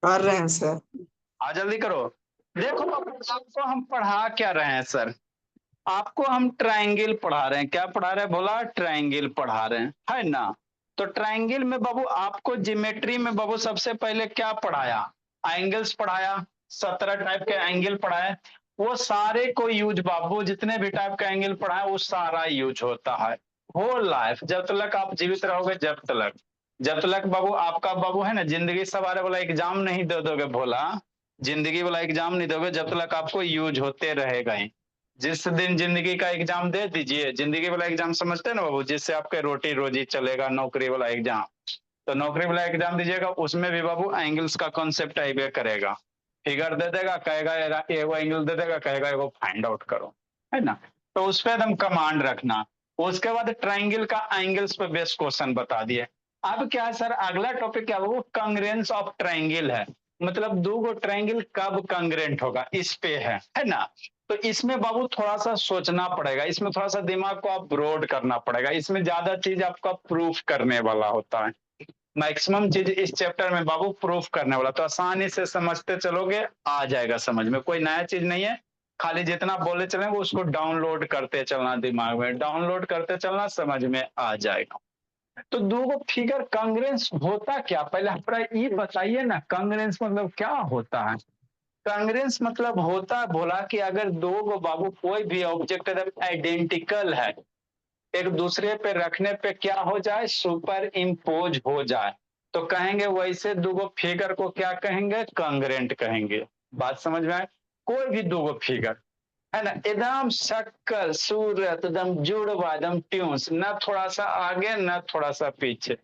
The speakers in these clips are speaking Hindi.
कर रहे हैं सर। जल्दी करो। देखो आपको हम पढ़ा क्या रहे हैं सर। आपको हम ट्रायंगल पढ़ा रहे हैं। क्या पढ़ा रहे हैं बोला? ट्रायंगल पढ़ा रहे हैं, है ना। तो ट्रायंगल में बाबू आपको ज्योमेट्री में बाबू सबसे पहले क्या पढ़ाया? एंगल्स पढ़ाया। 17 टाइप के एंगल पढ़ाए। वो सारे को यूज बाबू जितने भी टाइप का एंगल पढ़ाए वो सारा यूज होता है। होल लाइफ जब तक आप जीवित रहोगे, जब तक बाबू आपका बाबू है ना, जिंदगी सवारे वाला एग्जाम नहीं दे दोगे भोला। जिंदगी वाला एग्जाम नहीं दोगे जब तक आपको यूज होते रहेगा ही। जिस दिन जिंदगी का एग्जाम दे दीजिए, जिंदगी वाला एग्जाम समझते हैं ना बाबू, जिससे आपके रोटी रोजी चलेगा, नौकरी वाला एग्जाम। तो नौकरी वाला एग्जाम दीजिएगा, उसमें भी बाबू एंगल्स का कॉन्सेप्ट आइबे करेगा। फिगर दे देगा, कहेगा एगो एंगल दे देगा, कहेगा एगो फाइंड आउट करो, है ना। तो उस पर एकदम कमांड रखना। उसके बाद ट्राइंगल का एंगल्स पे बेस्ट क्वेश्चन बता दिए। अब क्या है सर, अगला टॉपिक क्या वो कंग्रेंस ऑफ ट्राइंगल है। मतलब दो गो ट्राइंगल कब कंग्रेंट होगा, इस पे है ना। तो इसमें बाबू थोड़ा सा सोचना पड़ेगा, इसमें थोड़ा सा दिमाग को आप ब्रॉड करना पड़ेगा, इसमें ज्यादा चीज आपका प्रूफ करने वाला होता है। मैक्सिमम चीज इस चैप्टर में बाबू प्रूफ करने वाला, तो आसानी से समझते चलोगे, आ जाएगा समझ में, कोई नया चीज नहीं है। खाली जितना बोले चलेंगे उसको डाउनलोड करते चलना, दिमाग में डाउनलोड करते चलना, समझ में आ जाएगा। तो दो गो फिगर कांग्रेंस होता क्या, पहले हमारा ये बताइए ना, कांग्रेंस मतलब क्या होता है। कांग्रेंस मतलब होता बोला कि अगर दो गो बाबू कोई भी ऑब्जेक्ट अगर आइडेंटिकल है, एक दूसरे पे रखने पे क्या हो जाए, सुपर इम्पोज हो जाए, तो कहेंगे वैसे दो गो फिगर को क्या कहेंगे, कांग्रेंट कहेंगे। बात समझ में आए। कोई भी दो गो फिगर है ना, एकदम शक्ल सूरत एकदम जुड़वा, एकदम ट्यून्स, न थोड़ा सा आगे न थोड़ा सा पीछे,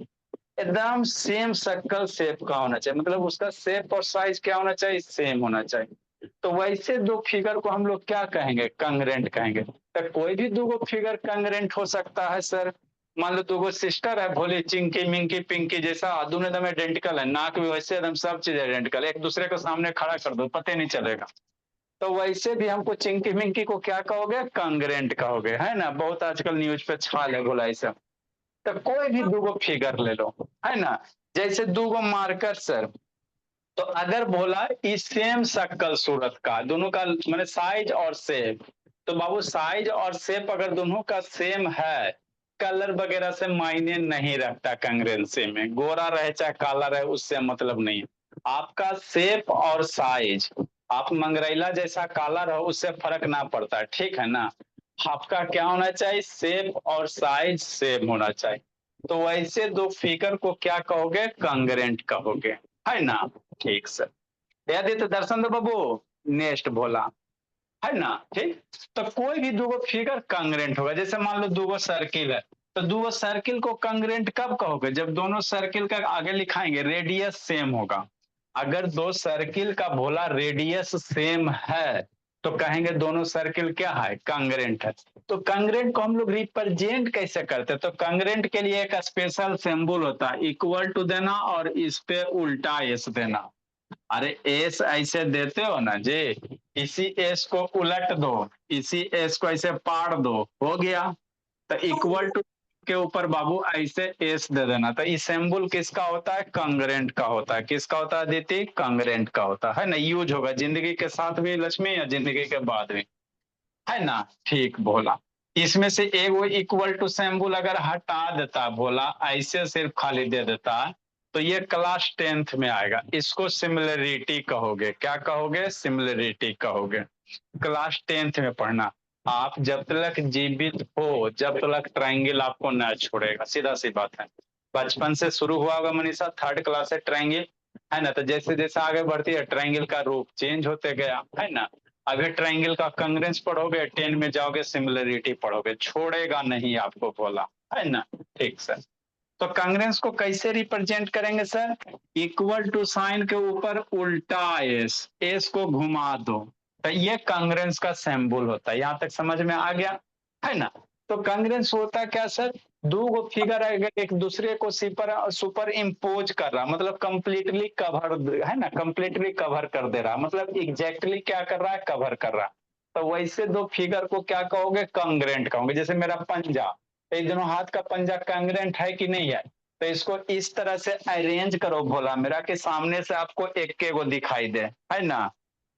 एकदम सेम शक्ल शेप का होना चाहिए, मतलब उसका शेप और साइज क्या होना चाहिए, सेम होना चाहिए। तो वैसे दो फिगर को हम लोग क्या कहेंगे, कंग्रेंट कहेंगे। तो कोई भी दो फिगर कंग्रेंट हो सकता है सर। मान लो दो सिस्टर है, भोली चिंकी मिंकी पिंकी जैसा, दोनों एकदम आइडेंटिकल है, नाक भी वैसे एकदम सब चीज आइडेंटिकल, एक दूसरे को सामने खड़ा कर दो पता नहीं चलेगा। तो वैसे भी हमको चिंकी मिंकी को क्या कहोगे, कंग्रेंट कहोगे, है ना। बहुत आजकल न्यूज पे छाल है बोला ऐसा। तो कोई भी दूगो फिगर ले लो, है ना। जैसे दूगो मार्कर सर, तो अगर बोला इस सेम शक्ल सूरत का दोनों का मैंने साइज और शेप, तो बाबू साइज और शेप अगर दोनों का सेम है, कलर वगैरह से मायने नहीं रखता। कंग्रेंसी में गोरा रहे चाहे काला रहे उससे मतलब नहीं। आपका शेप और साइज, आप मंगरैला जैसा काला रहो उससे फर्क ना पड़ता है, ठीक है ना। आपका क्या होना चाहिए, शेप और साइज सेम होना चाहिए। तो वैसे दो फिगर को क्या कहोगे, कंग्रेंट कहोगे, है ना। ठीक सर। यदि तो दर्शन दो बाबू, नेक्स्ट भोला, है ना। ठीक। तो कोई भी दो फिगर कंग्रेंट होगा, जैसे मान लो दो सर्किल है, तो दो सर्किल को कंग्रेंट कब कहोगे, जब दोनों सर्किल का आगे लिखाएंगे रेडियस सेम होगा। अगर दो सर्किल का भोला रेडियस सेम है, तो कहेंगे दोनों सर्किल क्या है, कांग्रेंट है। तो कांग्रेंट को हम लोग रिप्रेजेंट कैसे करते हैं, तो कांग्रेंट के लिए एक स्पेशल सिंबल होता है, इक्वल टू देना और इस पे उल्टा एस देना। अरे एस ऐसे देते हो ना जी, इसी एस को उलट दो, इसी एस को ऐसे पाड़ दो, हो गया। तो इक्वल टू के ऊपर बाबू ऐसे एस दे देना। तो इस सिंबल किसका होता है, कांग्रेंट का होता है। किसका होता है दीदी, कांग्रेंट का होता है ना। यूज होगा जिंदगी के साथ भी लक्ष्मी या जिंदगी के बाद भी, है ना। ठीक बोला। इसमें से एक वो इक्वल टू सिंबल अगर हटा देता बोला, ऐसे सिर्फ खाली दे देता, तो ये क्लास 10th में आएगा। इसको सिमिलरिटी कहोगे, क्या कहोगे, सिमिलरिटी कहोगे। क्लास 10th में पढ़ना। आप जब तक जीवित हो जब तक ट्रायंगल आपको न छोड़ेगा, सीधा सी बात है। बचपन से शुरू हुआ होगा मनीषा, 3rd क्लास से ट्रायंगल, है ना। तो जैसे जैसे आगे बढ़ती है ट्रायंगल का रूप चेंज होते गया, है ना। अभी ट्रायंगल का कंग्रेंस पढ़ोगे, 10 में जाओगे सिमिलरिटी पढ़ोगे, छोड़ेगा नहीं आपको बोला, है ना। ठीक सर। तो कांग्रेंस को कैसे रिप्रेजेंट करेंगे सर, इक्वल टू साइन के ऊपर उल्टा एस, एस को घुमा दो, तो ये कांग्रेंस का सिंबल होता है। यहां तक समझ में आ गया, है ना। तो कांग्रेंस होता क्या सर, दो गो फिगर अगर एक दूसरे को सुपर इम्पोज कर रहा, मतलब कंप्लीटली कवर, है ना, कंप्लीटली कवर कर दे रहा, मतलब एग्जैक्टली क्या कर रहा है, कवर कर रहा। तो वैसे दो फिगर को क्या कहोगे, कांग्रेंट कहोगे। जैसे मेरा पंजा, ये दोनों हाथ का पंजा कांग्रेंट है कि नहीं है, तो इसको इस तरह से अरेंज करो भोला मेरा कि सामने से आपको एक एक दिखाई दे, है ना।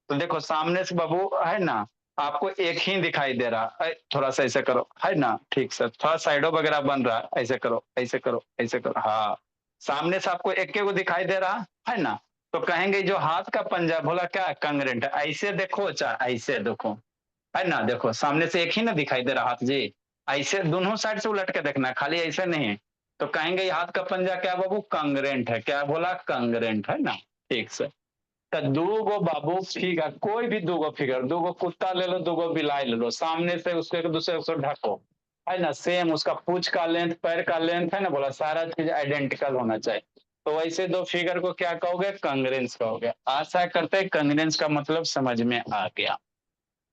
तो देखो सामने से बाबू है ना, आपको एक ही दिखाई दे रहा है, थोड़ा सा ऐसे करो, है ना, ठीक सर, थोड़ा साइडो वगैरह बन रहा है, ऐसे करो ऐसे करो ऐसे करो, हाँ। सामने से आपको एक एक दिखाई दे रहा है ना, तो कहेंगे जो हाथ का पंजा बोला क्या कंग्रेंट है, ऐसे देखो चाहे ऐसे देखो, है ना, देखो सामने से एक ही ना दिखाई दे रहा हाथ जी, ऐसे दोनों साइड से उलट के देखना है, खाली ऐसे नहीं। तो कहेंगे ये हाथ का पंजा क्या बाबू कंग्रेंट है, क्या बोला कंग्रेंट, है ना, ठीक सर। तो दूगो बाबू फिगर, कोई भी दूगो फिगर, दूगो कुत्ता ले लो दूगो बिलाई ले लो, सामने से उसको एक दूसरे से ढको, है ना, सेम उसका पूंछ का लेंथ पैर का लेंथ है ना, बोला सारा चीज आइडेंटिकल होना चाहिए। तो वैसे दो फिगर को क्या कहोगे, कंग्रेंस कहोगे। आशा करते हैं कंग्रेंस का मतलब समझ में आ गया,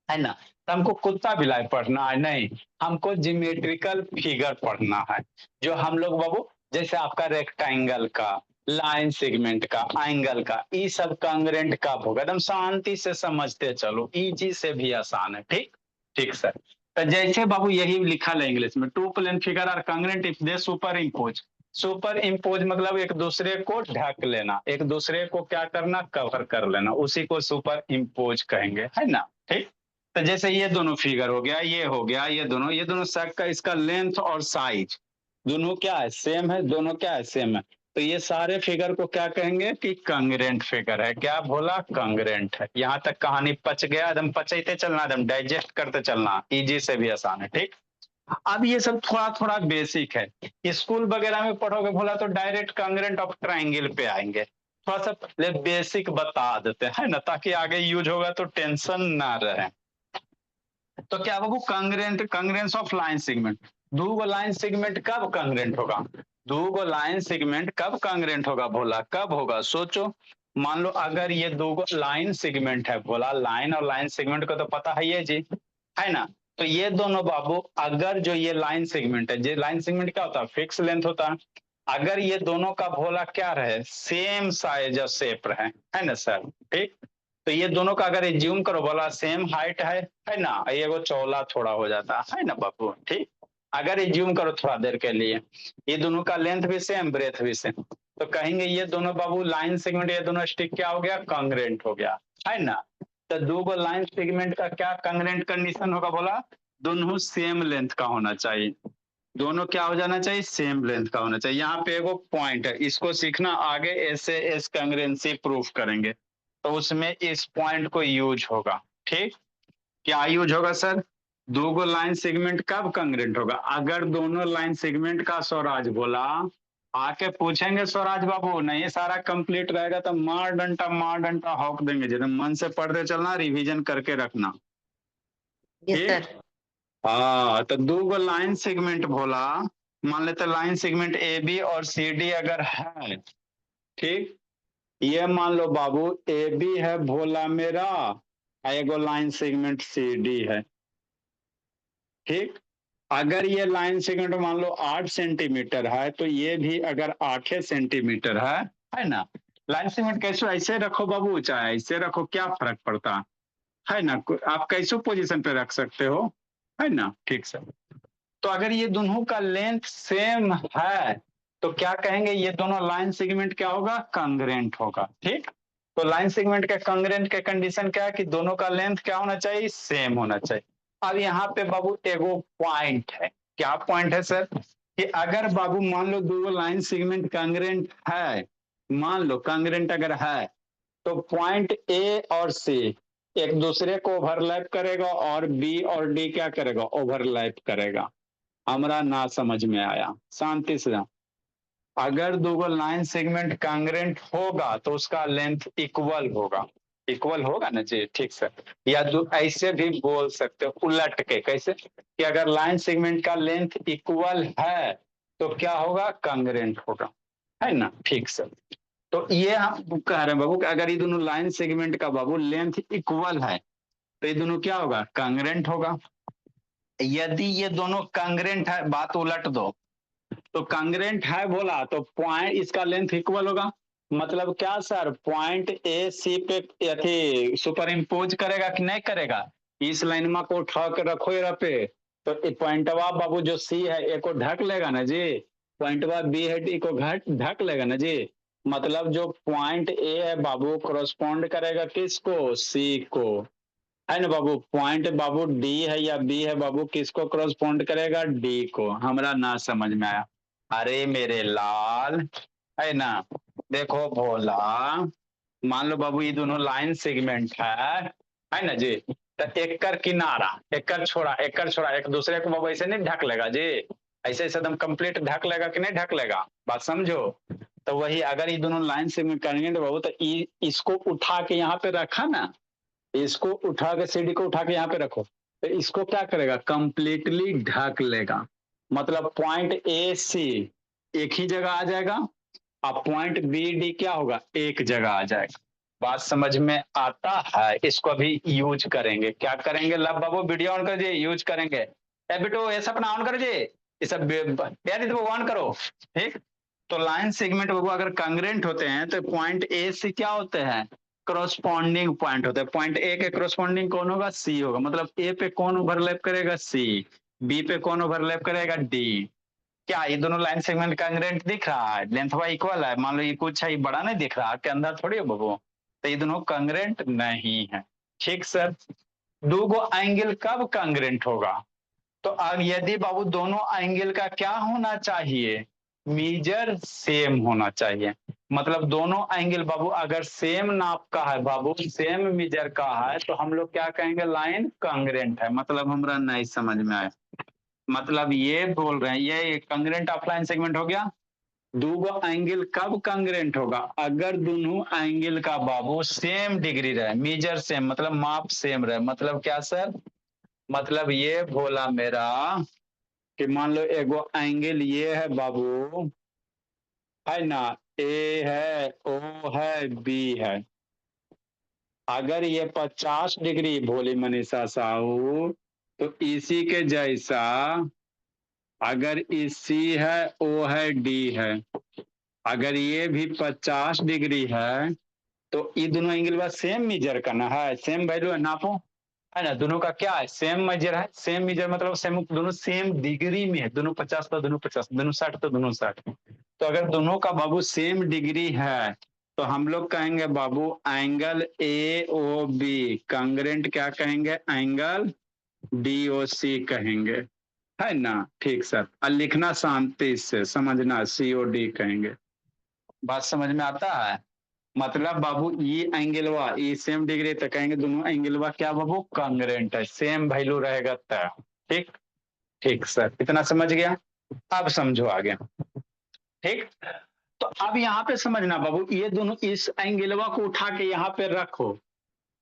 है ना। तो हमको कुत्ता बिलाई पढ़ना है नहीं, हमको जियोमेट्रिकल फिगर पढ़ना है, जो हम लोग बाबू जैसे आपका रेक्टेंगल का, लाइन सेगमेंट का, एंगल का, ये सब कांग्रेंट कब होगा, एकदम शांति से समझते चलो, इजी से भी आसान है, ठीक ठीक सर। तो जैसे बाबू यही लिखा है इंग्लिश में, two plane figure are congruent if they superimpose. Superimpose मतलब एक दूसरे को ढक लेना, एक दूसरे को क्या करना, कवर कर लेना, उसी को सुपर इम्पोज कहेंगे, है ना, ठीक। तो जैसे ये दोनों फिगर हो गया, ये हो गया, ये दोनों सेट का इसका लेंथ और साइज दोनों क्या है, सेम है, दोनों क्या है, सेम है। तो ये सारे फिगर को क्या कहेंगे कि कांग्रेंट फिगर है, क्या बोला, कांग्रेंट है। यहाँ तक कहानी पच गया, एकदम पचते चलना, एकदम डाइजेस्ट करते चलना, इजी से भी आसान है, ठीक। अब ये सब थोड़ा थोड़ा बेसिक है, स्कूल वगैरह में पढ़ोगे बोला तो डायरेक्ट कांग्रेंट ऑफ ट्राइंगल पे आएंगे, थोड़ा सा पहले बेसिक बता देते हैं ना, ताकि आगे यूज होगा तो टेंशन ना रहे। तो क्या बाबू congruent, Congress of line segment, दो लाइन सेगमेंट कब कांग्रेंट होगा, दो लाइन सेगमेंट कब कांग्रेंट होगा भोला, कब होगा सोचो। मान लो अगर ये दो लाइन सेगमेंट है भोला, लाइन और लाइन सेगमेंट को तो पता है ये जी, है ना। तो ये दोनों बाबू अगर जो ये लाइन सेगमेंट है, ये लाइन सेगमेंट क्या होता है, फिक्स लेंथ होता है। अगर ये दोनों का भोला क्या रहे, सेम साइज और शेप रहे, है ना सर, ठीक। तो ये दोनों का अगर एज्यूम करो बोला सेम हाइट है ना, ये वो चौला थोड़ा हो जाता है ना बाबू, ठीक। अगर एज्यूम करो थोड़ा देर के लिए, ये दोनों का लेंथ भी सेम ब्रेथ भी सेम, तो कहेंगे ये दोनों बाबू लाइन सेगमेंट, ये दोनों स्टिक क्या हो गया, कांग्रेंट हो गया, है ना। तो दो लाइन सेगमेंट का क्या कांग्रेंट कंडीशन होगा बोला, दोनों सेम लेंथ का होना चाहिए, दोनों क्या हो जाना चाहिए, सेम लेंथ का होना चाहिए। यहाँ पे एगो पॉइंट है, इसको सीखना, आगे ऐसे एस कांग्रेंसी प्रूफ करेंगे तो उसमें इस पॉइंट को यूज होगा, ठीक। क्या यूज होगा सर, दो लाइन सेगमेंट कब कांग्रेंट होगा, अगर दोनों लाइन सेगमेंट का स्वराज बोला, आके पूछेंगे स्वराज बाबू, नहीं सारा कंप्लीट रहेगा तो मार डंटा हौक देंगे, जितना मन से पढ़ते चलना, रिवीजन करके रखना, यस ठीक। सर। हाँ तो दो लाइन सेगमेंट बोला, मान लेते लाइन सेगमेंट ए बी और सी डी अगर है, ठीक। ये मान लो बाबू ए बी है भोला मेरा, एगो लाइन सेगमेंट सी डी है, ठीक। अगर ये लाइन सेगमेंट मान लो 8 सेंटीमीटर है, तो ये भी अगर 8 सेंटीमीटर है ना। लाइन सेगमेंट कैसे, ऐसे रखो बाबू चाहे ऐसे रखो, क्या फर्क पड़ता है ना, आप कैसे पोजीशन पे रख सकते हो, है ना, ठीक सर। तो अगर ये दोनों का लेंथ सेम है तो क्या कहेंगे, ये दोनों लाइन सेगमेंट क्या होगा, कांग्रेंट होगा, ठीक। तो लाइन सेगमेंट के कांग्रेंट के कंडीशन क्या है कि दोनों का लेंथ क्या होना चाहिए, सेम होना चाहिए। अब यहाँ पे बाबू एगो पॉइंट है, क्या पॉइंट है सर, कि अगर बाबू मान लो दो लाइन सेगमेंट कांग्रेंट है, मान लो कांग्रेंट अगर है, तो पॉइंट ए और सी एक दूसरे को ओवरलैप करेगा और बी और डी क्या करेगा, ओवरलैप करेगा। हमरा ना समझ में आया, शांति से जाओ। अगर दो लाइन सेगमेंट कांग्रेंट होगा तो उसका लेंथ इक्वल होगा, इक्वल होगा ना जी, ठीक सर। या ऐसे भी बोल सकते हो उलट के, कैसे कि अगर लाइन सेगमेंट का लेंथ इक्वल है तो क्या होगा, कांग्रेंट होगा, है ना, ठीक सर। तो ये हम कह रहे हैं बाबू कि अगर ये दोनों लाइन सेगमेंट का बाबू लेंथ इक्वल है तो ये दोनों क्या होगा, कांग्रेंट होगा। यदि ये दोनों कांग्रेंट है, बात उलट दो, तो कांग्रेंट है बोला तो पॉइंट इसका लेंथ इक्वल होगा, मतलब क्या सर, पॉइंट ए सी पे यथी सुपर इम्पोज करेगा कि नहीं करेगा, इस लाइन को उठा के रखो ये पे, तो पॉइंटवा बाबू जो सी है एक को ढक लेगा ना जी, पॉइंट बी है डी को ढक लेगा ना जी। मतलब जो पॉइंट ए है बाबू करस्पॉन्ड करेगा किसको, सी को, है ना बाबू। पॉइंट बाबू डी है या बी है बाबू, किसको करस्पॉन्ड करेगा, डी को। हमरा ना समझ में आया। अरे मेरे लाल, है ना। देखो भोला, मान लो बाबू ये दोनों लाइन सेगमेंट है ना जी। तो एकर किनारा, एकर छोड़ा एक दूसरे को बाबू ऐसे नहीं ढक लेगा जी। ऐसे ऐसे एकदम कंप्लीट ढक लेगा कि नहीं ढक लेगा, बात समझो। तो वही अगर ये दोनों लाइन सेगमेंट करेंगे तो बाबू, तो इसको उठा के यहाँ पे रखा ना, इसको उठा के सीढ़ी को उठा के यहाँ पे रखो, तो इसको क्या करेगा, कंप्लीटली ढक लेगा। मतलब पॉइंट ए सी एक ही जगह आ जाएगा, अब पॉइंट बी डी क्या होगा, एक जगह आ जाएगा। बात समझ में आता है। इसको अभी यूज करेंगे, क्या करेंगे, लब बाबू वीडियो ऑन कर दिए, यूज करेंगे। ए बेटो ये सब ऑन कर दिए, ये सब यार तो ऑन करो, ठीक। तो लाइन सेगमेंट बाबू अगर कंग्रेंट होते हैं तो पॉइंट ए से क्या होते हैं, क्रॉसपॉन्डिंग पॉइंट होता है। पॉइंट ए के क्रॉसपॉन्डिंग कौन होगा, सी होगा। मतलब ए पे कौन ओवरलैप करेगा, सी। बी पे कौन ओवरलैप करेगा, डी। क्या ये दोनों लाइन सेगमेंट कांग्रेंट दिख रहा है, लेंथ वाई इक्वल है, मान लो ये कुछ है, ये बड़ा नहीं दिख रहा, के अंदर थोड़ी है बाबू। तो ये दोनों कांग्रेंट नहीं है, ठीक सर। दो गो एंगल कब कांग्रेंट होगा, तो अब यदि बाबू दोनों एंगल का क्या होना चाहिए, मीजर सेम होना चाहिए। मतलब दोनों एंगल बाबू अगर सेम नाप का है बाबू, सेम मीजर का है, तो हम लोग क्या कहेंगे, लाइन कांग्रेंट है। मतलब हमरा नहीं समझ में आया। मतलब ये बोल रहे हैं, ये कांग्रेंट ऑफलाइन सेगमेंट हो गया। दो एंगल कब कांग्रेंट होगा, अगर दोनों एंगल का बाबू सेम डिग्री रहे, मीजर सेम, मतलब माप सेम रहे। मतलब क्या सर, मतलब ये बोला मेरा कि मान लो एगो एंगल ये है बाबू, है ना, ए है, ओ है, बी है। अगर ये 50 डिग्री भोली मनीषा साहू, तो इसी के जैसा अगर ई सी है, ओ है, डी है, अगर ये भी 50 डिग्री है, तो ये दोनों एंगल बस सेम मीजर करना है, सेम वैल्यू है, नापो, है ना। दोनों का क्या है, सेम मेजर है। सेम मेजर मतलब सेम, दोनों सेम डिग्री में है। दोनों 50 तो दोनों 50, दोनों 60 तो दोनों 60। तो अगर दोनों का बाबू सेम डिग्री है, तो हम लोग कहेंगे बाबू angle A O B congruent, क्या कहेंगे, एंगल डी ओ सी कहेंगे, है ना। ठीक सर, और लिखना शांति से, समझना, सी ओ डी कहेंगे। बात समझ में आता है। मतलब बाबू ये एंगलवा ये सेम डिग्री, तो कहेंगे दोनों एंगलवा क्या बाबू, कांग्रेंट है, सेम वैल्यू रहेगा तब। ठीक, ठीक सर, इतना समझ गया। अब समझो आगे, ठीक। तो अब यहाँ पे समझना बाबू, ये दोनों इस एंगलवा को उठा के यहाँ पे रखो,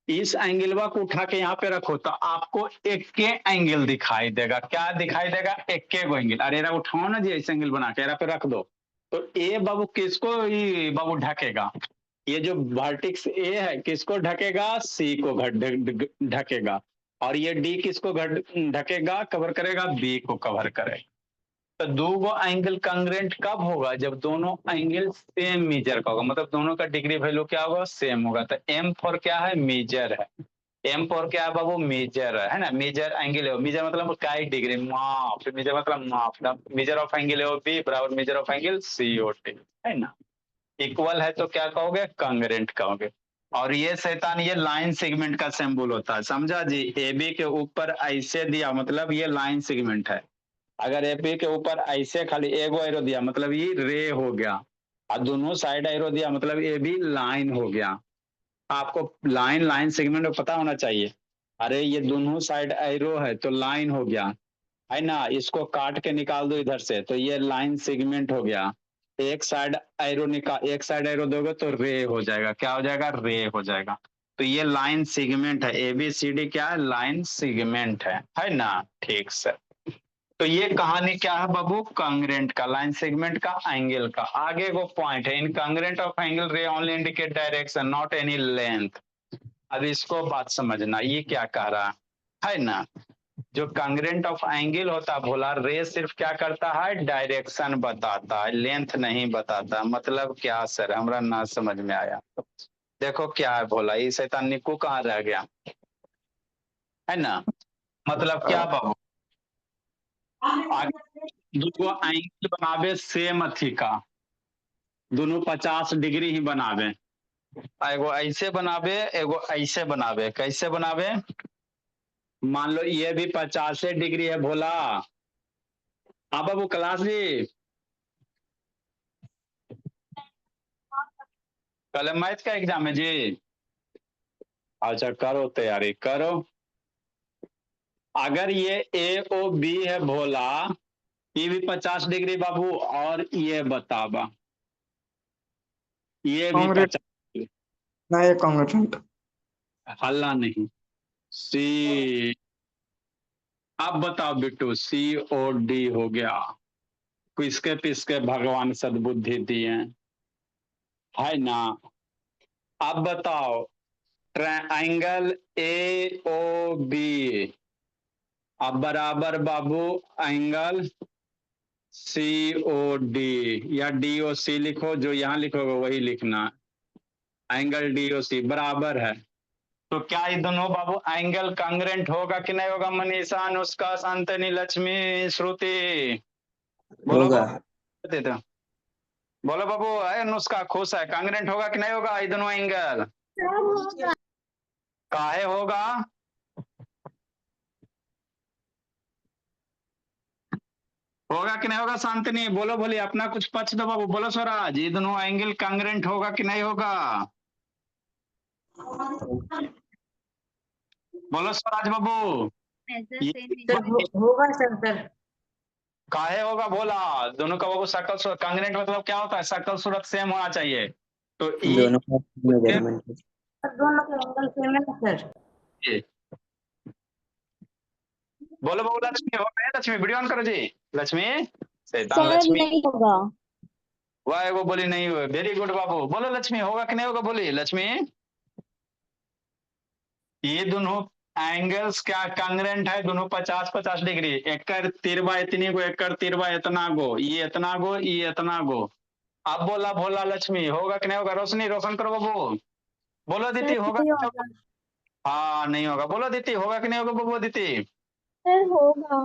इस एंगलवा को उठा के यहाँ पे रखो, तो आपको एक के एंगल दिखाई देगा। क्या दिखाई देगा, एक के गो एंगल। अरे एरा उठाओ ना जी, ऐसे एंगल बना के एरा पे रख दो। तो ए बाबू किसको ये बाबू ढकेगा, ये जो वर्टिक्स ए है किसको ढकेगा, सी को ढकेगा। और ये डी किसको ढकेगा, कवर करेगा, बी को कवर करेगा। तो दो गो एंगल कांग्रेंट कब होगा, जब दोनों एंगल सेम मेजर का होगा। मतलब दोनों का डिग्री वैल्यू क्या होगा, सेम होगा। तो एम फॉर क्या है, मेजर है। एम फॉर क्या है बाबू, मेजर है ना। मेजर एंगल है, मेजर मतलब क्या डिग्री, माप। मेजर मतलब माप। मेजर ऑफ एंगल है बी बराबर measure of angle C O T, है ना। इक्वल है तो क्या कहोगे, कांग्रेंट कहोगे। और ये शैतान, ये लाइन सेगमेंट का सिंबल होता है, समझा जी। ए बी के ऊपर ऐसे दिया, मतलब ये लाइन सेगमेंट है। अगर एपी के ऊपर ऐसे खाली एगो एरो दिया, मतलब ये रे हो गया। और दोनों साइड एरो दिया, मतलब ये भी लाइन हो गया। आपको लाइन लाइन सेगमेंट में पता होना चाहिए। अरे ये दोनों साइड एरो है तो लाइन हो गया, है ना। इसको काट के निकाल दो इधर से, तो ये लाइन सेगमेंट हो गया। एक साइड एरो निकाल, एक साइड एरो दोगे तो रे हो जाएगा। क्या हो जाएगा, रे हो जाएगा। तो ये लाइन सेगमेंट है, एबीसीडी क्या है, लाइन सेगमेंट है ना। ठीक सर। तो ये कहानी क्या है बाबू, कांग्रेंट का, लाइन सेगमेंट का, एंगल का। आगे वो पॉइंट है, इन कांग्रेंट ऑफ एंगल रे only indicate direction not any length. अब इसको बात समझना, ये क्या कह रहा है ना। जो कांग्रेंट ऑफ एंगल होता है भोला, रे सिर्फ क्या करता है, डायरेक्शन बताता है, लेंथ नहीं बताता। मतलब क्या सर, हमरा ना समझ में आया। देखो क्या है भोला, ये शैतान निक्कू कहाँ रह गया, है ना। मतलब क्या बाबू, आगे दोनों एंगल बनावे सेम अथी का, दोनों 50 डिग्री ही बनावे। एगो ऐसे बनावे, एगो ऐसे बनावे। कैसे बनावे? मान लो ये भी 50 डिग्री है भोला। हाँ बाबू कैलाश जी, कल मैथ का एग्जाम है जी। अच्छा करो तैयारी करो। अगर ये ए ओ बी है भोला, ये भी 50 डिग्री बाबू, और ये बतावा ये भी कांग्रेस 50। ना ये कांग्रेचुएंट। हल्ला नहीं। सी, अब बताओ बिट्टू, सी ओ डी हो गया। किसके किसके भगवान सद्बुद्धि दिए है ना। अब बताओ ट्रायंगल ए ओ बी, अब बराबर बाबू एंगल सी ओ डी, या डी ओ सी लिखो, जो यहां लिखोगे वही लिखना। एंगल डी ओ सी बराबर है। तो क्या ये दोनों बाबू एंगल कांग्रेंट होगा कि नहीं होगा? मनीषा, अनुष्का, शांतनी, लक्ष्मी, श्रुति, बोलो होगा। बाबू। बोलो बाबू, अनुष्का खुश है, कांग्रेंट होगा कि नहीं होगा ये दोनों एंगल? काहे होगा? होगा कि नहीं होगा? शांतनी बोलो, बोली अपना कुछ पक्ष दो बाबू, बोलो स्वराज, ये दोनों एंगल कांग्रेंट होगा कि नहीं होगा? बोलो स्वराज बाबू। सर होगा सर। काहे होगा बोला? दोनों का बाबू शकल सूरत, कांग्रेंट मतलब क्या होता है? शकल सूरत सेम होना चाहिए। तो दोनों का मेजरमेंट। सर दोनों के एंगल सेम है ना सर। बोलो बाबू लक्ष्मी, हो गए लक्ष्मी, वीडियो ऑन करो जी। लक्ष्मी, शैतान सर लक्ष्मी, नहीं होगा। वाह वो बोली नहीं हुए, वेरी गुड बाबू। बोलो लक्ष्मी, होगा कि नहीं होगा? बोली लक्ष्मी। ये दोनों एंगल्स क्या कांग्रेंट है? दोनों 50-50 डिग्री। एकर तिरवा इतनी गो, एकर तिरवा इतना गो, ये इतना गो, ये इतना गो। अब बोला भोला लक्ष्मी, होगा कि नहीं होगा? रोशनी रोशन करो बाबू। बोलो दीदी, सर होगा नहीं कि नहीं होगा। होगा? हाँ नहीं होगा। बोलो दीदी, होगा कि नहीं होगा बाबू? दीदी सर होगा।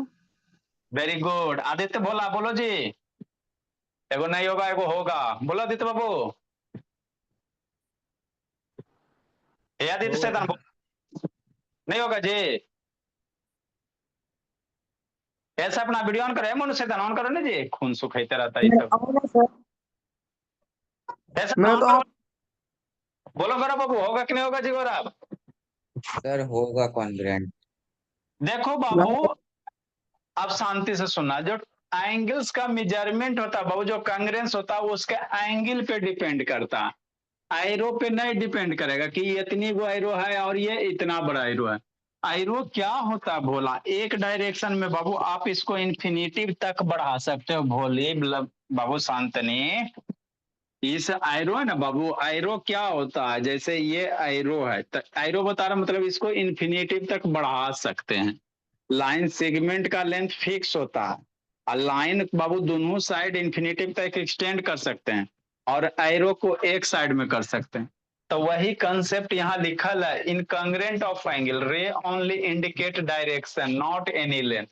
Very good. आदित्य भोला बोलो जी। एगो नहीं होगा, एगो होगा। बोलो आदित्य बाबू। हे आदित्य शैतान नहीं होगा जी। ऐसा अपना वीडियो ऑन करो, मनुष्य शैतान ऑन करो ना जी, खून सुखाते रहता है ये सब। सर ऐसा मैं ऑन तो करो। बोलो करो बाबू, होगा कि नहीं होगा जी गौरव? सर होगा कॉन्ग्रेंट। देखो बाबू, अब शांति से सुनना। जो एंगल्स का मेजरमेंट होता है बाबू, जो कांग्रेंस होता है वो उसके एंगल पे डिपेंड करता है। एरो पे नहीं डिपेंड करेगा कि ये इतनी गो एरो है और ये इतना बड़ा एरो है। एरो क्या होता है भोला? एक डायरेक्शन में बाबू आप इसको इन्फिनिटिव तक बढ़ा सकते हो। भोले बाबू शांतनी, इस एरो है ना बाबू, एरो क्या होता है? जैसे ये एरो है, तो एरो बता रहा मतलब इसको इन्फिनिटिव तक बढ़ा सकते हैं। लाइन सेगमेंट का लेंथ फिक्स होता है, और लाइन बाबू दोनों साइड इन्फिनिटिव तक एक्सटेंड कर सकते हैं, और एरो को एक साइड में कर सकते हैं। तो वही कंसेप्ट यहाँ लिखल है। इन कांग्रेंट ऑफ एंगल रे only indicate direction not any length.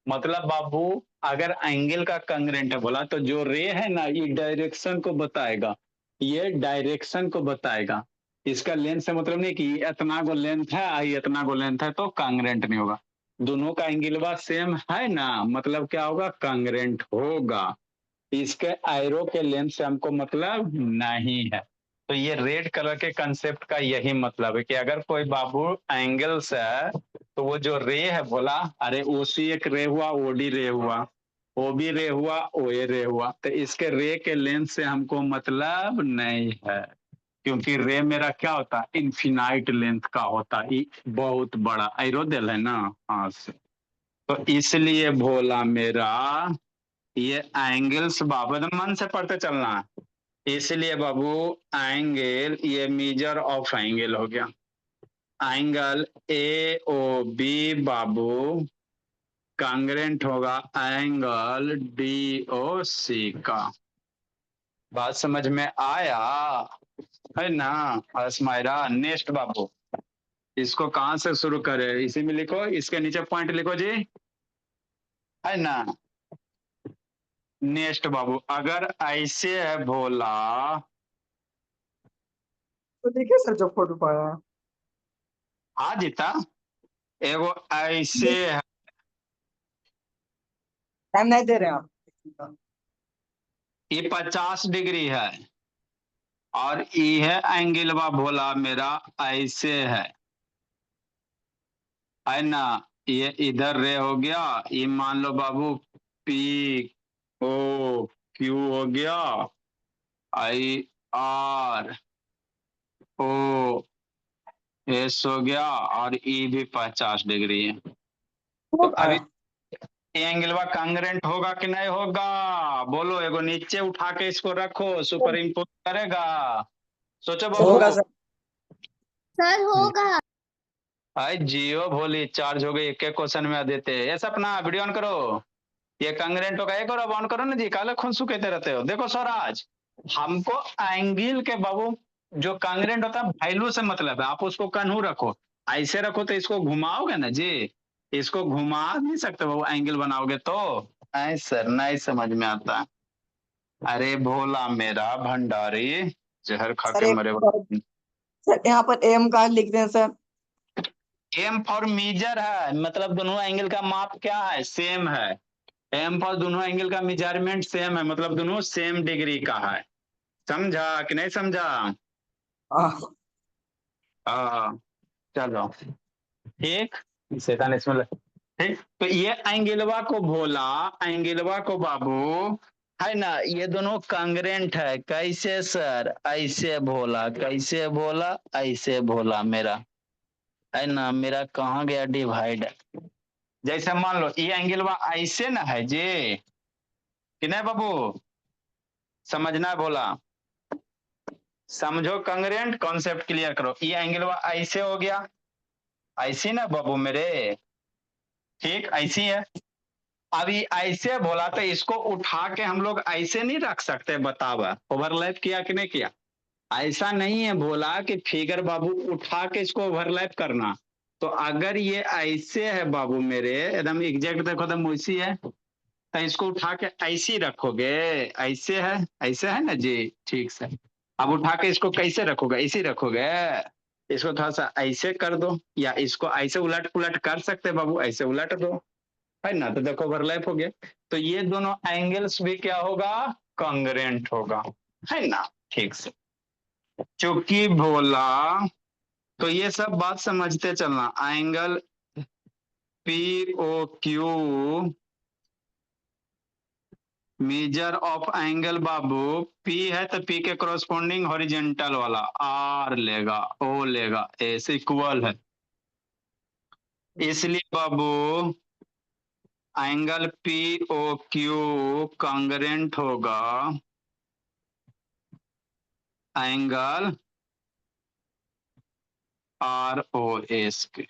मतलब बाबू अगर एंगल का कांग्रेंट है बोला, तो जो रे है ना ये डायरेक्शन को बताएगा, ये डायरेक्शन को बताएगा। इसका लेंथ से मतलब नहीं कि इतना गो लेंथ है, इतना गो लेंथ है तो कांग्रेंट नहीं होगा। दोनों का एंगलवा सेम है ना, मतलब क्या होगा? कांग्रेंट होगा। इसके एरो के लेंथ से हमको मतलब नहीं है। तो ये रेड कलर के कंसेप्ट का यही मतलब है कि अगर कोई बाबू एंगल्स है, तो वो जो रे है बोला, अरे ओसी एक रे हुआ, ओडी रे हुआ, ओ बी रे हुआ, ओ ए रे हुआ, तो इसके रे के लेंथ से हमको मतलब नहीं है। क्योंकि रे मेरा क्या होता है? इन्फिनाइट लेंथ का होता है, बहुत बड़ा एरो दिल है ना। हाँ से तो इसलिए भोला मेरा ये एंगल्स बाबू मन से पढ़ते चलना। इसलिए बाबू एंगल, ये मेजर ऑफ एंगल हो गया। एंगल ए ओ बी बाबू कांग्रेंट होगा एंगल डी ओ सी का। बात समझ में आया है ना? अस्मायरा नेक्स्ट बाबू, इसको कहां से शुरू करे? इसी में लिखो, इसके नीचे पॉइंट लिखो जी, है ना। नेक्स्ट बाबू, अगर ऐसे है भोला, तो देखिए सर जो फोटो पाया। हाँ जीता, एगो ऐसे है, टाइम नहीं दे रहे हैं आप। ये 50 डिग्री है, और ये है एंगल बा भोला मेरा ऐसे है ना। ये इधर रे हो गया, ये मान लो बाबू पी ओ क्यू हो गया, आई आर ओ एस हो गया, और ई भी 50 डिग्री है। तो अभी ये एंगल बा कांग्रेंट होगा कि नहीं होगा? बोलो, एगो नीचे उठा के इसको रखो, सुपर इम्पोज करेगा। सोचो होगा बाबू। सर। सर होगा। भाई जियो भोली चार्ज हो गई एक एक क्वेश्चन में देते। ये सपना वीडियो ऑन करो, ये कांग्रेंट होगा। एक और अब ऑन करो ना जी, काले खुनसु कहते रहते हो। देखो स्वराज, हमको एंगल के बाबू जो कांग्रेंट होता है वैल्यू से मतलब है। आप उसको कन्हू रखो, ऐसे रखो तो इसको घुमाओगे ना जी, इसको घुमा नहीं सकते बाबू एंगल बनाओगे तो। नहीं सर, नहीं समझ में आता। अरे भोला मेरा भंडारी, जहर खा सर के एक मरे। सर यहाँ पर एम का लिख दें सर। एम फॉर मीजर है, मतलब दोनों एंगल का माप क्या है, सेम है। एम फॉर दोनों एंगल का मेजरमेंट सेम है, मतलब दोनों सेम डिग्री का है। समझा कि नहीं समझा? हाँ। हाँ, चलो ठीक। शैतान इसमें ठीक। तो ये एंगलवा को भोला, एंगलवा को बाबू, है ना, ये दोनों कांग्रेंट है। कैसे सर? ऐसे भोला, कैसे भोला, ऐसे भोला मेरा, है ना। मेरा कहाँ गया डिवाइड? जैसे मान लो ये एंगलवा ऐसे ना है जी, कि नहीं बाबू? समझना भोला, समझो कांग्रेंट कॉन्सेप्ट क्लियर करो। ये एंगलवा ऐसे हो गया, ऐसी ना बाबू मेरे, ठीक ऐसी है। अभी ऐसे बोला तो इसको उठा के हम लोग ऐसे नहीं रख सकते, बतावा ओवरलैप किया कि नहीं किया? ऐसा नहीं है बोला कि फिगर बाबू उठा के इसको ओवरलैप करना। तो अगर ये ऐसे है बाबू मेरे, एकदम एग्जैक्ट देखो तो मुझसी है, तो इसको उठा के ऐसे रखोगे, ऐसे है ना जी, ठीक से। अब उठा के इसको कैसे रखोगे? ऐसे रखोगे। इसको थोड़ा सा ऐसे कर दो, या इसको ऐसे उलट पुलट कर सकते बाबू, ऐसे उलट दो, है ना। तो देखो ओवरलैप हो गया। तो ये दोनों एंगल्स भी क्या होगा? कॉन्ग्रेंट होगा, है ना, ठीक से। चूंकि बोला, तो ये सब बात समझते चलना। Angle P O Q, measure of angle बाबू, पी है तो पी के करस्पॉन्डिंग हॉरिजेंटल वाला आर लेगा, ओ लेगा, एस इक्वल है। इसलिए बाबू angle P O Q congruent होगा एंगल आर ओ एस के।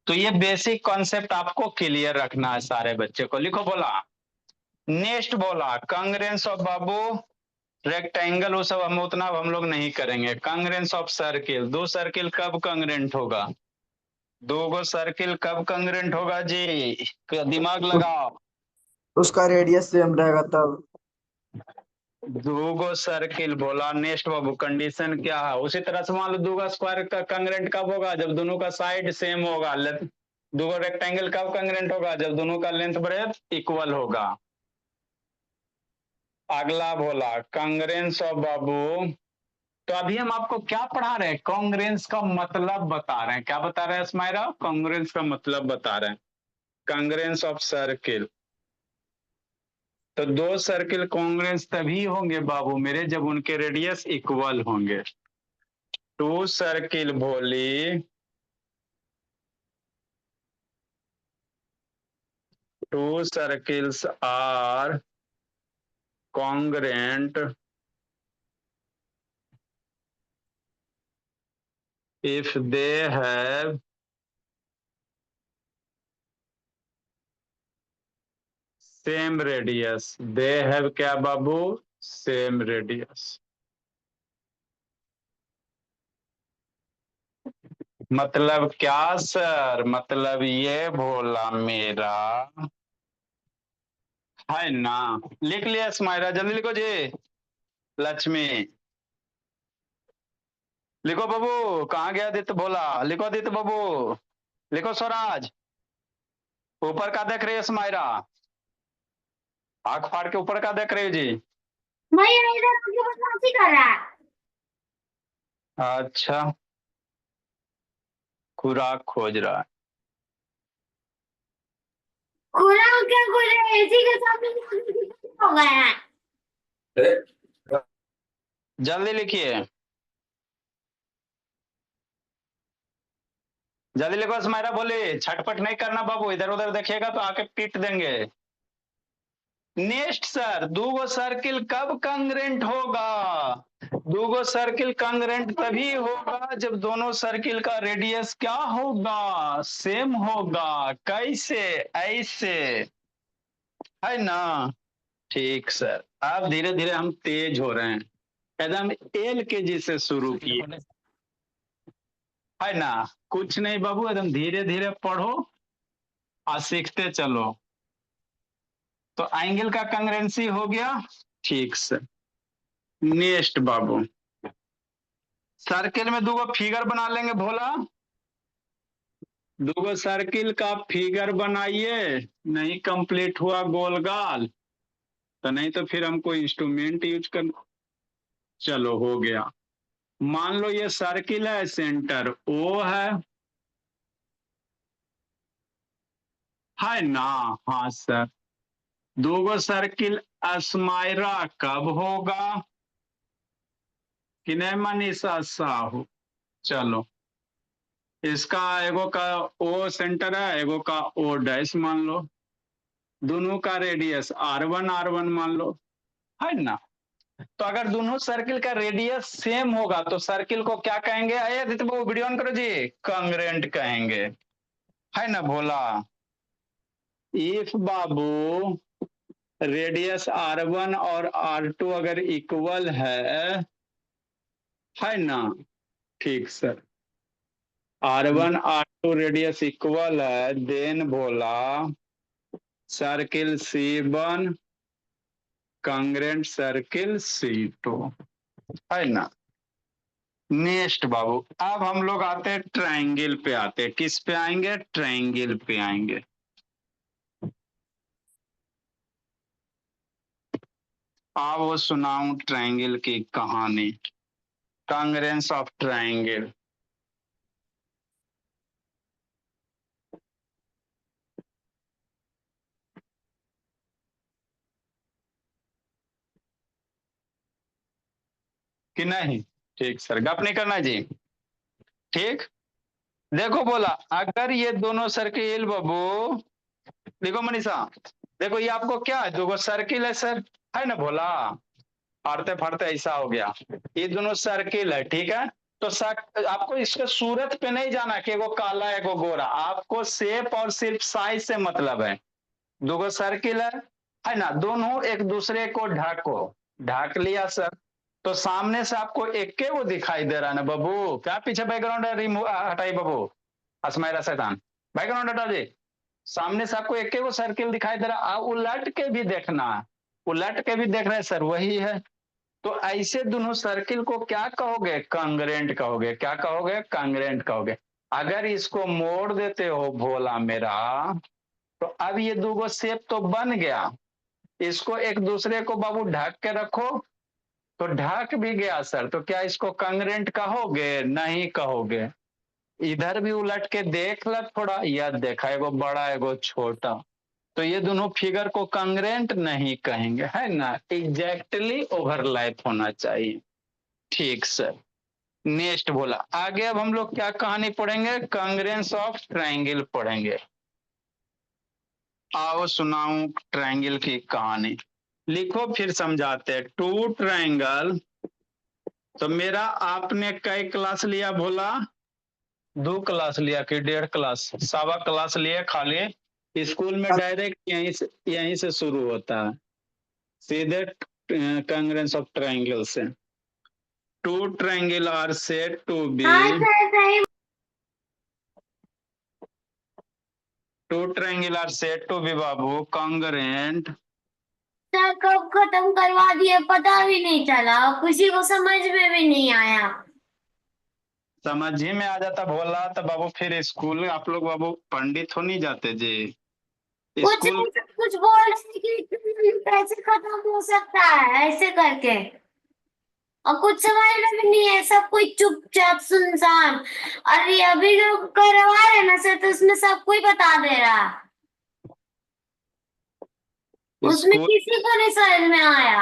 तो ये बेसिक कॉन्सेप्ट आपको क्लियर रखना है सारे बच्चे को। लिखो बोला, नेक्स्ट बोला कांग्रेंस ऑफ बाबू रेक्टेंगल, वो सब हम उतना हम लोग नहीं करेंगे। कांग्रेंस ऑफ सर्किल, दो सर्किल कब कांग्रेंट होगा? दो गो सर्किल कब कांग्रेंट होगा जी? दिमाग लगाओ। उसका रेडियस सेम रहेगा तब। दो गो सर्किल बोला, नेक्स्ट बाबू कंडीशन क्या है? उसी तरह से मान लो दो गो स्क्वायर का कांग्रेंट कब होगा? जब दोनों का साइड सेम होगा। दो गो रेक्टेंगल कब कांग्रेंट होगा? जब दोनों का लेंथ ब्रेथ इक्वल होगा। अगला बोला कांग्रेंस ऑफ बाबू, तो अभी हम आपको क्या पढ़ा रहे हैं? कांग्रेंस का मतलब बता रहे हैं। क्या बता रहे हैं स्माइरा? कांग्रेंस का मतलब बता रहे हैं। कांग्रेंस ऑफ सर्किल, तो दो सर्किल कांग्रेंस तभी होंगे बाबू मेरे जब उनके रेडियस इक्वल होंगे। टू सर्किल भोली, two circles are congruent if they have same radius. They have क्या बाबू? Same radius. मतलब क्या सर? मतलब ये बोला मेरा, है ना। लिख लिया स्माइरा, जल्दी लिखो जी। लक्ष्मी लिखो बाबू, कहाँ गया आदित्य भोला, लिखो आदित्य बाबू, लिखो स्वराज। ऊपर का देख रही है स्माइरा, आंख फाड़ के ऊपर का देख रही है जी। भैया इधर मुझे बदमाशी कर रहा है। अच्छा, खुराक खोज रहा है। खुराक क्या खुराक, इसी के सामने हो गया है। जल्दी लिखिए, जल्दी लिखो स्माइरा बोली, छटपट नहीं करना बाबू, इधर उधर देखिएगा तो आके पीट देंगे। नेक्स्ट सर, दूगो सर्किल कब कांग्रेंट होगा? दूगो सर्किल कांग्रेंट तभी होगा जब दोनों सर्किल का रेडियस क्या होगा? सेम होगा। कैसे? ऐसे, है ना। ठीक सर, अब धीरे धीरे हम तेज हो रहे हैं, एकदम एल के जी से शुरू किए, है ना। कुछ नहीं बाबू, एकदम धीरे धीरे पढ़ो और सीखते चलो। तो एंगल का कांग्रेंसी हो गया। ठीक से नेक्स्ट बाबू, सर्किल में दूगो फिगर बना लेंगे भोला। दूगो सर्किल का फिगर बनाइए। नहीं कंप्लीट हुआ गोलगाल तो नहीं तो फिर हमको इंस्ट्रूमेंट यूज कर। चलो हो गया। मान लो ये सर्किल है, सेंटर ओ है ना। हाँ सर, दूगो सर्किल अस्माइरा कब होगा? कि नहीं मनीषा साहू? चलो, इसका एगो का ओ सेंटर है, एगो का ओ डैश मान लो, दोनों का रेडियस R1 मान लो, है ना। तो अगर दोनों सर्किल का रेडियस सेम होगा तो सर्किल को क्या कहेंगे? आदित्य बाबू वीडियो ऑन करो जी, कांग्रेंट कहेंगे, है ना भोला। इफ बाबू रेडियस R1 और R2 अगर इक्वल है ना। ठीक sir, R1 R2 radius equal है, देन बोला circle C1 congruent circle C2, है ना। नेक्स्ट बाबू, अब हम लोग आते हैं ट्रायंगल पे, आते हैं किस पे आएंगे? ट्रायंगल पे आएंगे। अब वो सुनाऊं ट्रायंगल की कहानी, कांग्रेंस ऑफ ट्रायंगल। कि नहीं? ठीक सर, गप नहीं करना जी। ठीक, देखो बोला, अगर ये दोनों सर्किल बाबू, देखो मनीषा, देखो ये आपको क्या है, दो सर्किल है सर, है ना भोला। फाड़ते फाड़ते ऐसा हो गया, ये दोनों सर्किल है, ठीक है। तो आपको इसके सूरत पे नहीं जाना कि एगो काला एगो गोरा, आपको शेप और सिर्फ साइज से मतलब है। दो सर्किल है ना, दोनों एक दूसरे को ढको, ढक लिया सर। तो सामने से आपको एक के वो दिखाई दे रहा है ना बाबू, क्या पीछे बैकग्राउंड है, रिमूव हटाई बाबू, असमाइरा शैतान, बैकग्राउंड हटा जी। सामने से आपको एक वो सर्किल दिखाई दे रहा है, उलट के भी देखना है, उलट के भी देख रहे हैं सर, वही है। तो ऐसे दोनों सर्किल को क्या कहोगे? कांग्रेंट कहोगे। क्या कहोगे? कांग्रेंट कहोगे। अगर इसको मोड़ देते हो भोला मेरा, तो अब ये दोगो शेप तो बन गया, इसको एक दूसरे को बाबू ढक के रखो, तो ढक भी गया सर, तो क्या इसको कांग्रेंट कहोगे? नहीं कहोगे। इधर भी उलट के देख ल थोड़ा, यह देखा एगो बड़ा एगो छोटा, तो ये दोनों फिगर को कांग्रेंट नहीं कहेंगे, है ना। एग्जैक्टली ओवरलैप होना चाहिए। ठीक सर, नेक्स्ट बोला, आगे अब हम लोग क्या कहानी पढ़ेंगे? कांग्रेंस ऑफ ट्रायंगल पढ़ेंगे। आओ सुनाऊं ट्रायंगल की कहानी, लिखो फिर समझाते हैं। टू ट्रायंगल, तो मेरा आपने कई क्लास लिया भोला? 2 क्लास लिया कि 1.5 क्लास? सवा क्लास लिए खाली। स्कूल में डायरेक्ट यहीं से शुरू होता है, सीधे कांग्रेंस ऑफ ट्रायंगल से। Two triangle are said to be, हाँ सर सही। Two triangle are said to be बाबू कांग्रेंट सर कब खत्म करवा दिए पता भी नहीं चला और किसी को समझ में भी नहीं आया। समझ ही में आ जाता भोला तो बाबू फिर स्कूल आप लोग बाबू पंडित हो नहीं जाते जी। कुछ स्कूल कुछ बोल रहे कि कैसे खत्म हो सकता है ऐसे करके, और कुछ समझ में भी नहीं है, सब कोई चुपचाप सुनसान। अरे अभी जो करवा रहे ना सर तो उसमें सब कोई बता दे रहा, उसमें स्कूल किसी को नहीं समझ में आया।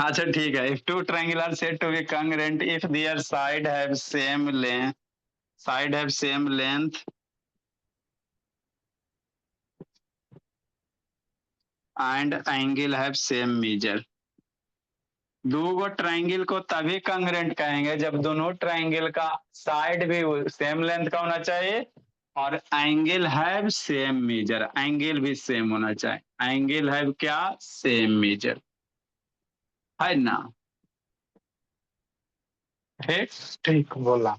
अच्छा ठीक है। If two triangle are said to be congruent if their side have same length and angle have same measure। दो ट्राइंगल को तभी कंग्रेंट कहेंगे जब दोनों ट्राइंगल का साइड भी सेम लेंथ का होना चाहिए और angle have same measure, angle भी सेम होना चाहिए। एंगल हैव क्या, सेम मेजर, है ना। ठीक ठीक बोला।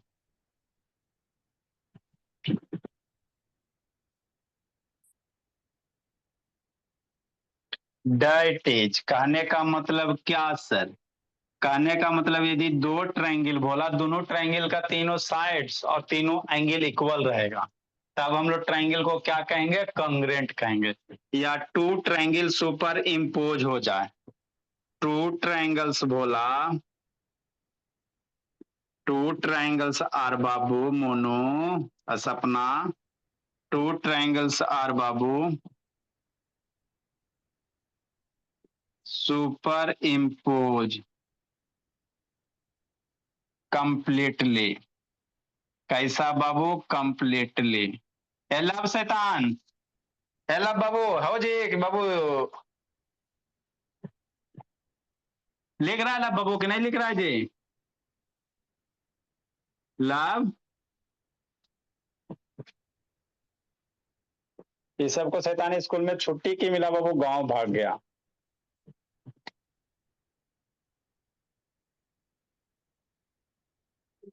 डेट इज कहने का मतलब क्या सर, कहने का मतलब यदि दो ट्रायंगल बोला, दोनों ट्रायंगल का तीनों साइड्स और तीनों एंगल इक्वल रहेगा तब हम लोग ट्रायंगल को क्या कहेंगे, कंग्रेंट कहेंगे। या टू ट्रायंगल सुपर इम्पोज हो जाए, टू ट्रायंगल्स बोला, टू ट्रायंगल्स आर बाबू मोनो सपना, टू ट्रायंगल्स आर बाबू सुपर इम्पोज कंप्लीटली। कैसा बाबू, कंप्लीटली। एलब शैतान, एलब बाबू हो जी कि बाबू लिख रहा है लब बाबू कि नहीं लिख रहा है जी, लब ये सबको शैतानी स्कूल में छुट्टी की मिला बाबू, गांव भाग गया।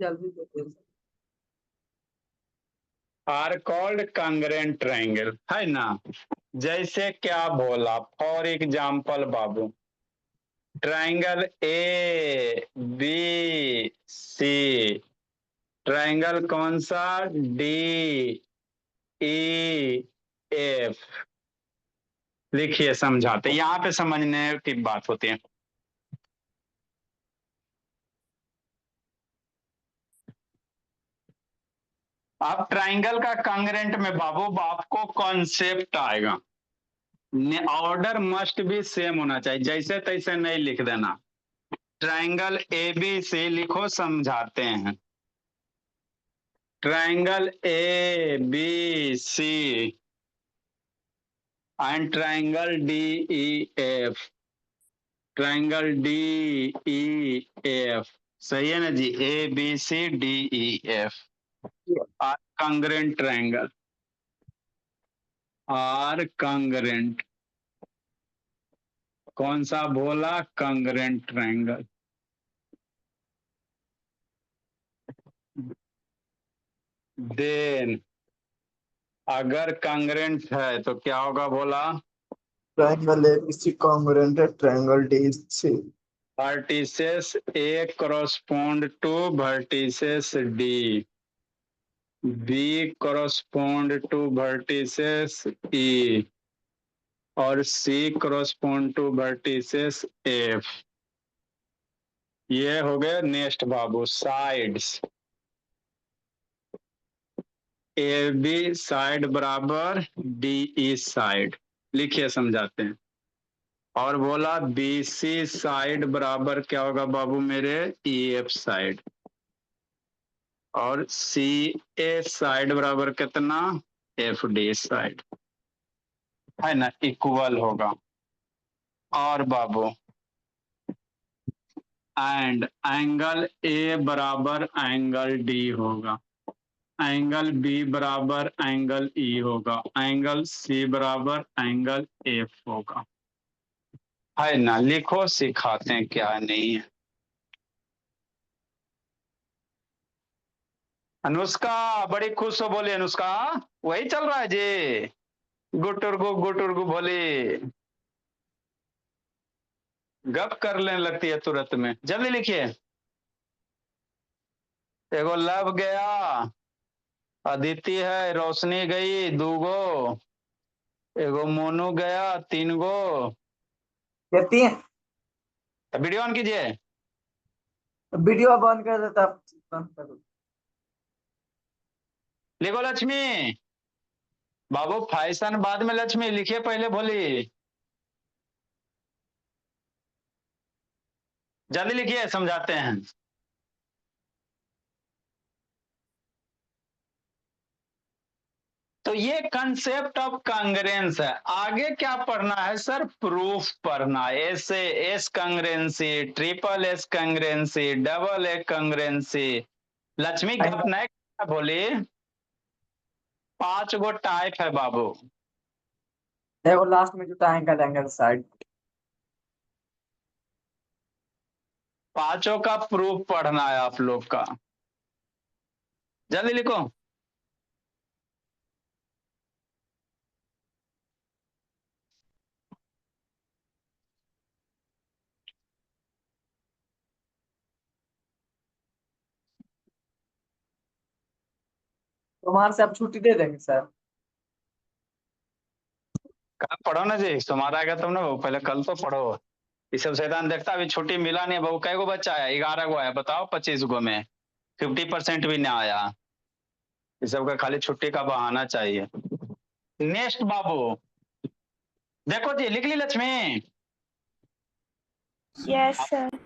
जल्दी देखिए sir. Are called congruent triangle, है ना। जैसे क्या बोला, फॉर एग्जाम्पल बाबू, triangle A B C, triangle कौन सा, डी ई एफ। लिखिए समझाते, यहाँ पे समझने की बात होती है। अब ट्रायंगल का कांग्रेंट में बाबू आपको कॉन्सेप्ट आएगा, ऑर्डर मस्ट बी सेम होना चाहिए, जैसे तैसे नहीं लिख देना। ट्रायंगल ए बी सी लिखो, समझाते हैं। Triangle A B C and triangle D E F, triangle D E F, सही है ना जी, A B C D E F are congruent triangle, are congruent. कौन सा बोला, कांग्रेंट ट्रायंगल। देन अगर कांग्रेंट है तो क्या होगा बोला, ट्रायंगल ABC कॉन्ग्रुएंट है triangle DC। Vertices A correspond to vertices D, B correspond to vertices E और C correspond to vertices F. ये हो गए नेक्स्ट बाबू, साइड्स। ए बी साइड बराबर डी ई साइड, लिखिए समझाते हैं। और बोला बी सी साइड बराबर क्या होगा बाबू मेरे, ई एफ साइड। और सी ए साइड बराबर कितना, एफ डी साइड, है ना, इक्वल होगा। और बाबू एंड एंगल ए बराबर एंगल डी होगा, एंगल बी बराबर एंगल ई होगा, एंगल सी बराबर एंगल एफ होगा, है ना। लिखो, सिखाते हैं क्या नहीं है। अनुष्का बड़ी खुश हो बोली, अनुष्का वही चल रहा है जी, गुटुरगु बोली। गप कर लेने लगती है तुरंत में। जल्दी लिखिए। एगो लव गया, अदिति है, रोशनी गई, 2 गो, एगो मोनू गया, 3 गो। कहती है वीडियो ऑन कीजिए। वीडियो बंद कर देता, बंद कर दो। लिखो लक्ष्मी। बाबू फैशन बाद में, लक्ष्मी लिखिए पहले भोली। जल्दी लिखिए, समझाते हैं। तो ये कंसेप्ट ऑफ कांग्रेंस है। आगे क्या पढ़ना है सर? प्रूफ पढ़ना है। S congruency, triple S congruency, double A congruency. Lakshmi गप नहीं बोली। 5 गो टाइप है बाबू। देखो लास्ट में जो ट्रायंगल एंगल साइड। 5 का प्रूफ पढ़ना है आप लोग का। जल्दी लिखो। तुम्हारे से अब छुट्टी दे देंगे सर। कल पढ़ो ना जी, तुम्हारा आएगा तुम ना, पहले कल तो पढ़ो। ये सब शैतान देखता, अभी छुट्टी मिला नहीं बाबू। कै गो बच्चा आया? 11 गो आया। बताओ 25 गो में 50% भी ना आया। इस सब का खाली छुट्टी का बहाना चाहिए। नेक्स्ट बाबू देखो जी, लिख ली लक्ष्मी। Yes sir.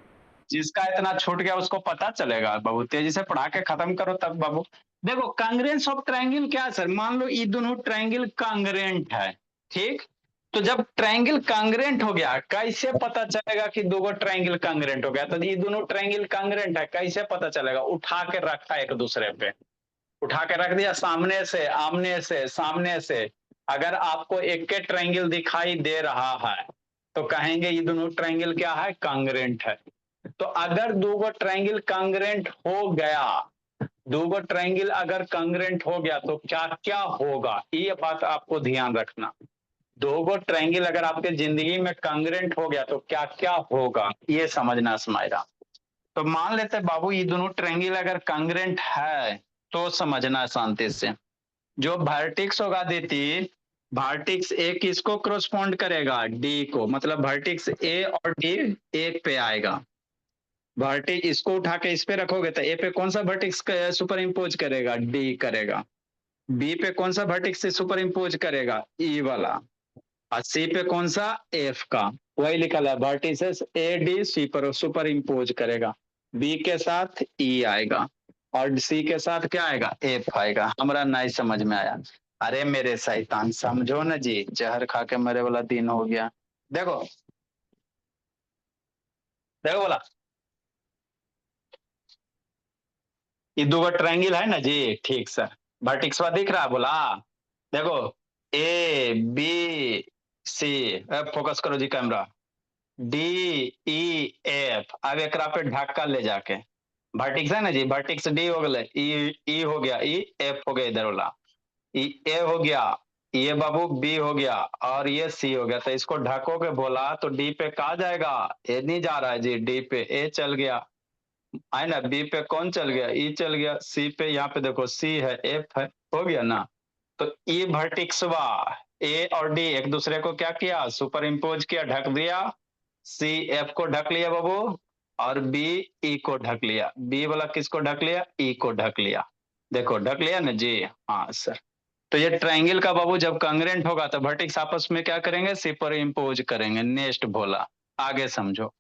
जिसका इतना छूट गया उसको पता चलेगा बाबू। तेजी से पढ़ा के खत्म करो तब बाबू। देखो कांग्रेंस ऑफ ट्रायंगल क्या है सर? मान लो ये दोनों ट्रायंगल कांग्रेंट है, ठीक? तो जब ट्रायंगल कांग्रेंट हो गया, कैसे पता चलेगा कि दो गो ट्रायंगल कांग्रेंट हो गया? तो ये दोनों ट्रायंगल कांग्रेंट है, कैसे पता चलेगा? उठा के रखा एक दूसरे पे, उठा के रख दिया सामने से, आमने से, सामने से। अगर आपको एक के ट्रायंगल दिखाई दे रहा है तो कहेंगे ये दोनों ट्रायंगल क्या है? कांग्रेंट है। तो अगर दो गो ट्रायंगल कांग्रेंट हो गया, दो गो ट्रायंगल अगर कांग्रेंट हो गया तो क्या क्या होगा? ये बात आपको ध्यान रखना। दो गो ट्रायंगल अगर आपके जिंदगी में कांग्रेंट हो गया तो क्या क्या होगा, ये समझना स्माइरा। तो मान लेते बाबू ये दोनों ट्रायंगल अगर कांग्रेंट है तो समझना शांति से। जो वर्टेक्स होगा देती, वर्टेक्स ए किसको क्रॉसपोंड करेगा? डी को। मतलब वर्टेक्स ए और डी एक पे आएगा। वर्टेक्स इसको उठा के इस पे रखोगे तो ए पे कौन सा वर्टेक्स सुपर इम्पोज करेगा? डी करेगा। बी पे कौन सा वर्टेक्स से सुपर इम्पोज करेगा? ई वाला। और सी पे कौन सा? एफ का। वही लिखा है वर्टिसेस ए डी सी पर सुपर इम्पोज करेगा। बी के साथ ई आएगा और सी के साथ क्या आएगा? एफ आएगा। हमारा नहीं समझ में आया? अरे मेरे शैतान समझो ना जी, जहर खा के मरे वाला दिन हो गया। देखो देखो बोला, ये दो ट्रायंगल है ना जी, ठीक सर। वर्टेक्स दिख रहा है? बोला देखो ए बी सी, फोकस करो जी कैमरा। D E F. अब एक पे ढक्का ले जाके, वर्टेक्स है ना जी, वर्टेक्स डी हो गया, ई हो गया, ई एफ हो गया इधर वाला, ई ए हो गया, ये बाबू बी हो गया और ये सी हो गया। तो इसको ढकोगे बोला तो डी पे कहा जाएगा? ए नहीं जा रहा है जी, डी पे ए चल गया है ना, बी पे कौन चल गया? ई चल गया, सी पे यहाँ पे देखो सी है, एफ है, हो गया ना। तो ई वर्टेक्स ए और डी एक दूसरे को क्या किया? सुपर इम्पोज किया, ढक दिया। सी एफ को ढक लिया बाबू और बी ई को ढक लिया। बी वाला किसको ढक लिया? ई को ढक लिया। देखो ढक लिया ना जी, हाँ सर। तो ये ट्रायंगल का बाबू जब कांग्रेंट होगा तो वर्टेक्स आपस में क्या करेंगे? सुपर इम्पोज करेंगे। नेक्स्ट भोला आगे समझो।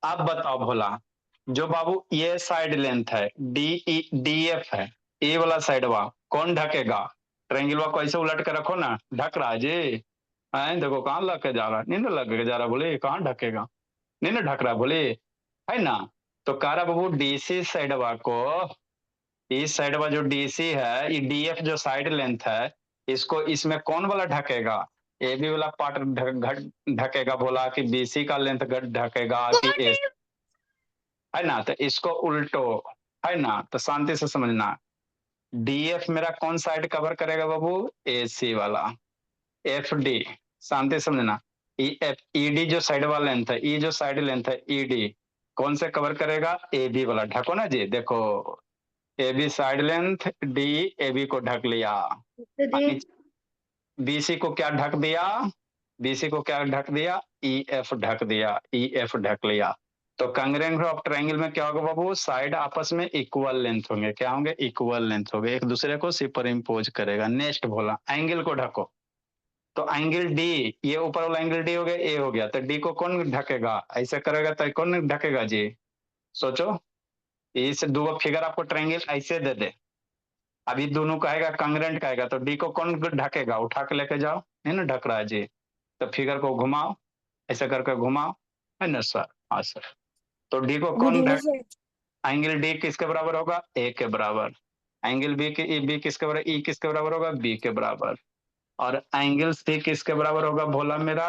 अब बताओ भोला, जो बाबू ये साइड लेंथ है डी एफ है, ए वाला साइड कौन ढकेगा? ट्रायंगल को ऐसे उलट के रखो ना, ढक रहा है जी। देखो कहाँ लग के जा रहा है? नहीं ना लग के जा रहा, बोले कहाँ ढकेगा? नहीं ना ढक रहा, बोले है ना। तो कह रहा बाबू डीसी साइड को, इस साइड जो डीसी है, ये डीएफ जो साइड लेंथ है, इसको इसमें कौन वाला ढकेगा? ए बी वाला पार्ट ढकेगा बोला कि बीसी का लेंथ ढकेगा कि ए, है ना। तो इसको उल्टो, है ना। तो शांति से समझना, डीएफ मेरा कौन साइड कवर करेगा बाबू? एसी वाला। एफ डी, शांति समझना, ईडी जो साइड वाला लेंथ है, ई जो साइड लेंथ है ईडी कौन से कवर करेगा? ए बी वाला। ढको ना जी, देखो A B side length, D A B को ढक लिया। बीसी को क्या ढक दिया? बीसी को क्या ढक दिया? ई एफ ढक दिया, ई एफ ढक लिया। तो कांग्रेंट ऑफ ट्रायंगल में क्या होगा बाबू? साइड आपस में इक्वल लेंथ होंगे। क्या होंगे? इक्वल लेंथ होंगे, एक दूसरे को सुपर इम्पोज करेगा। नेक्स्ट बोला एंगल को ढको, तो एंगल डी, ये ऊपर वाला एंगल डी हो गया, ए हो गया, तो डी को कौन ढकेगा? ऐसे करेगा तो कौन ढकेगा जी? सोचो, इस दो फिगर आपको ट्रायंगल ऐसे दे दे, अभी दोनों कहेगा कांग्रेंट कहेगा, तो डी को कौन ढकेगा? उठा के लेके जाओ, है ना, ढक रहा है जी। तो फिगर को घुमाओ, ऐसे करके घुमाओ, है ना सर? हाँ सर। तो डी को कौन ढक, एंगल डी किसके बराबर होगा? ए के बराबर। एंगल बी के बी किसके बराबर? ई किसके बराबर होगा? बी के बराबर। और एंगल सी किसके बराबर होगा भोला मेरा?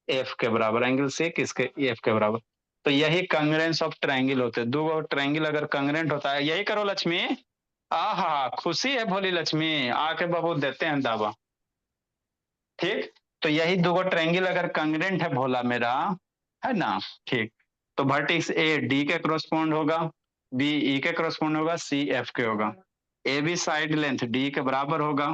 एफ के बराबर। एंगल सी किसके? एफ के बराबर। तो यही कांग्रेंस ऑफ ट्रायंगल होते हैं। दो ट्रायंगल अगर कांग्रेंट होता है, यही करो लक्ष्मी। आहा, खुशी है भोली लक्ष्मी, आके बाबू देते हैं दावा। ठीक, तो यही दो ट्रायंगल अगर कांग्रेंट है भोला मेरा, है ना, ठीक, तो वर्टेक्स ए डी के करस्पॉन्ड होगा, बी ई के करस्पॉन्ड होगा, सी एफ के होगा। A B side length D के बराबर होगा,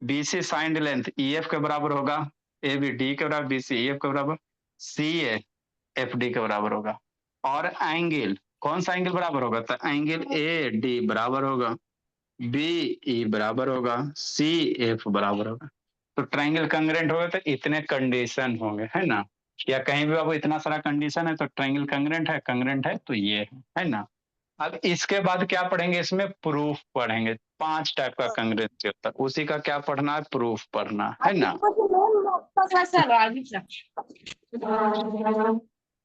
B C side length E F के बराबर होगा, ए बी डी के बराबर, बी सी ई एफ के बराबर, सी ए एफ डी के बराबर होगा। और एंगल, कौन सा एंगल बराबर होगा? तो एंगल ए डी बराबर होगा, बी ई बराबर होगा, सी एफ बराबर होगा। तो ट्रायंगल कांग्रेंट होगा तो इतने कंडीशन होंगे, है ना, या कहीं भी बाबू इतना सारा कंडीशन है तो ट्रायंगल कांग्रेंट है तो ये है ना। अब इसके बाद क्या पढ़ेंगे? इसमें प्रूफ पढ़ेंगे। 5 टाइप का कांग्रेंस होता है, उसी का क्या पढ़ना है? प्रूफ पढ़ना है ना।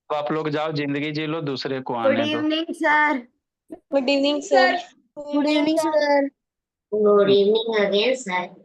तो आप लोग जाओ, जिंदगी जी लो, दूसरे को गुड आने दो। Evening sir. Good evening sir. Good evening sir. Good evening again sir.